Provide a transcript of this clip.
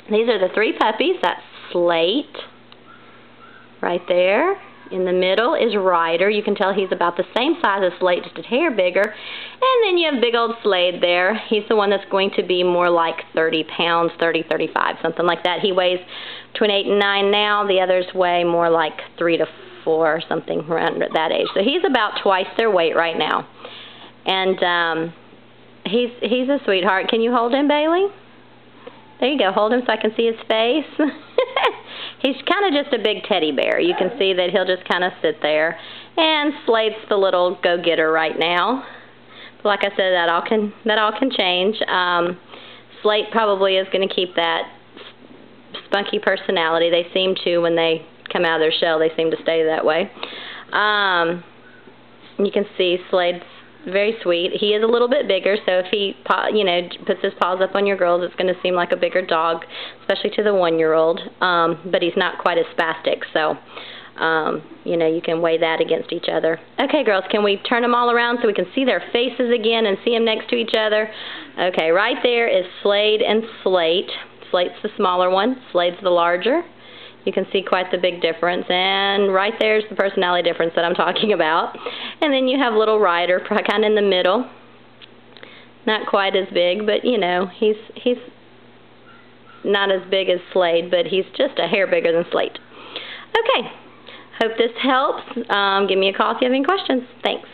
These are the three puppies. That's Slate right there. In the middle is Ryder. You can tell he's about the same size as Slate, just a hair bigger. And then you have big old Slade there. He's the one that's going to be more like 30 pounds, 30, 35, something like that. He weighs between 8 and 9 now. The others weigh more like 3 to 4, something around that age. So he's about twice their weight right now. And he's a sweetheart. Can you hold him, Bailey? There you go. Hold him so I can see his face. He's kind of just a big teddy bear. You can see that he'll just kind of sit there. And Slade's the little go-getter right now. But like I said, that all can change. Slate probably is going to keep that spunky personality. They seem to, when they come out of their shell, they seem to stay that way. You can see Slade's very sweet. He is a little bit bigger, so if he, puts his paws up on your girls, it's going to seem like a bigger dog, especially to the 1-year-old. But he's not quite as spastic, so you can weigh that against each other. Okay, girls, can we turn them all around so we can see their faces again and see them next to each other? Okay, right there is Slade and Slate. Slate's the smaller one. Slade's the larger. You can see quite the big difference, and right there's the personality difference that I'm talking about. And then you have little Ryder, kind of in the middle. Not quite as big, but he's not as big as Slade, but he's just a hair bigger than Slate. Okay, hope this helps. Give me a call if you have any questions. Thanks.